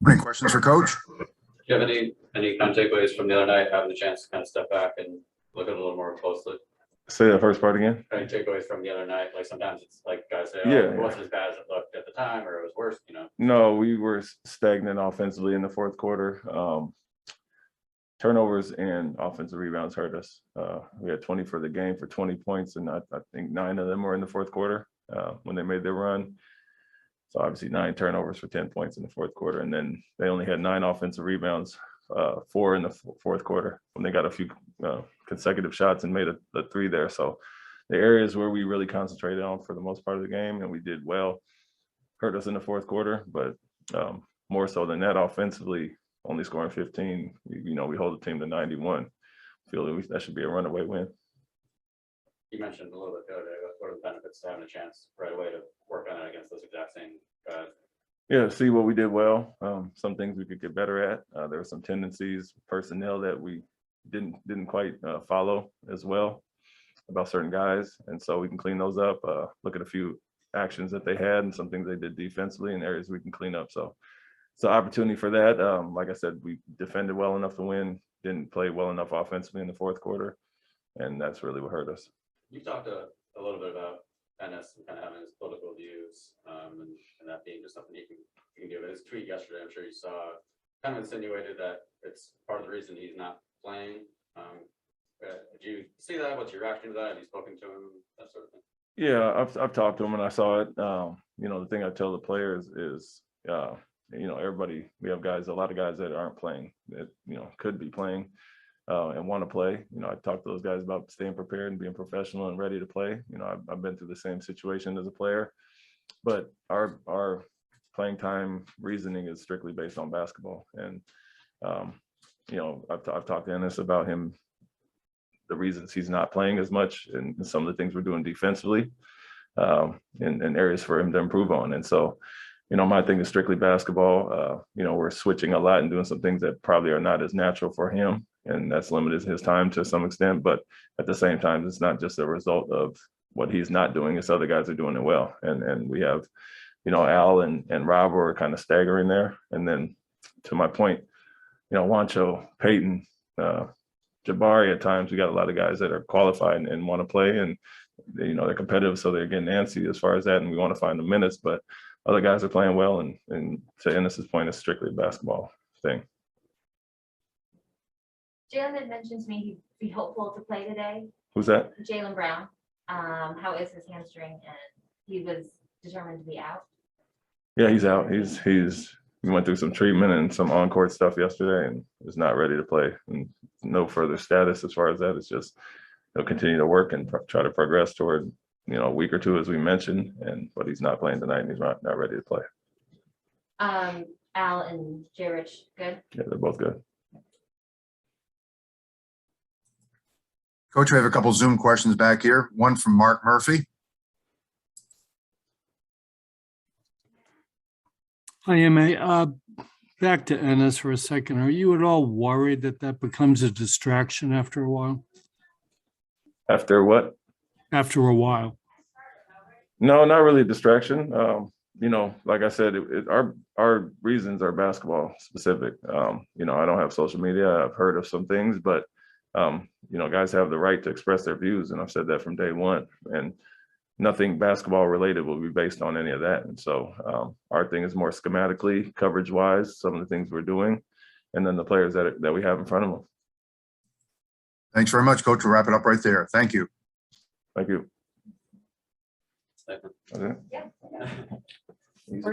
Any questions for Coach? Do you have any kind of takeaways from the other night, having the chance to kind of step back and look at it a little more closely? Say that first part again. Any takeaways from the other night? Like sometimes it's like guys say, oh, Yeah. it wasn't as bad as it looked at the time, or it was worse, you know? No, we were stagnant offensively in the fourth quarter. Turnovers and offensive rebounds hurt us. We had 20 for the game for 20 points, and I think 9 of them were in the fourth quarter when they made their run. So obviously 9 turnovers for 10 points in the fourth quarter. And then they only had 9 offensive rebounds, 4 in the fourth quarter when they got a few consecutive shots and made a 3 there. So the areas where we really concentrated on for the most part of the game, and we did well, hurt us in the fourth quarter. But more so than that, offensively, only scoring 15, we hold the team to 91. Feel that should be a runaway win. You mentioned a little bit the other day, what are the benefits to having a chance right away to work on it against those exact same guys? Yeah, see what we did well. Some things we could get better at. There were some tendencies, personnel that we didn't quite follow as well about certain guys, and so we can clean those up. Look at a few actions that they had and some things they did defensively and areas we can clean up. So it's an opportunity for that. Like I said, we defended well enough to win, didn't play well enough offensively in the fourth quarter, and that's really what hurt us. You talked a little bit about Enes and kind of having his political views and that being just something you can do. His tweet yesterday, I'm sure you saw, kind of insinuated that it's part of the reason he's not playing. Did you see that? What's your reaction to that? Have you spoken to him? That sort of thing. Yeah, I've talked to him and I saw it. The thing I tell the players is, everybody, we have a lot of guys that aren't playing that, could be playing and want to play. I talk to those guys about staying prepared and being professional and ready to play. I've been through the same situation as a player, but our playing time reasoning is strictly based on basketball. And, I've talked to Enes about him, the reasons he's not playing as much and some of the things we're doing defensively and areas for him to improve on. And so, my thing is strictly basketball. We're switching a lot and doing some things that probably are not as natural for him, and that's limited his time to some extent. But at the same time, it's not just a result of what he's not doing, it's other guys are doing it well. And we have, Al and Rob are kind of staggering there. And then to my point, Juancho, Peyton, Jabari, at times we got a lot of guys that are qualified and want to play, and they're competitive, so they're getting antsy as far as that, and we want to find the minutes. But other guys are playing well, and to Enes's point, it's strictly a basketball thing. Jaylen had mentioned to me he'd be hopeful to play today. Who's that? Jaylen Brown. How is his hamstring? And he was determined to be out. Yeah, he's out. He went through some treatment and some on-court stuff yesterday and is not ready to play. And no further status as far as that. It's just he'll continue to work and try to progress toward a week or two, as we mentioned, but he's not playing tonight and he's not ready to play. Al and J. Rich, good? Yeah, they're both good. Coach, we have a couple Zoom questions back here. One from Mark Murphy. Hi, Ime. Back to Enes for a second. Are you at all worried that becomes a distraction after a while? After what? After a while. No, not really a distraction. Like I said, our reasons are basketball specific. I don't have social media. I've heard of some things, but guys have the right to express their views, and I've said that from day one. And nothing basketball related will be based on any of that. And so our thing is more schematically, coverage wise, some of the things we're doing, and then the players that we have in front of them. Thanks very much, Coach. We'll wrap it up right there. Thank you. Thank you. Second. Okay. Yeah. Easy. We're gonna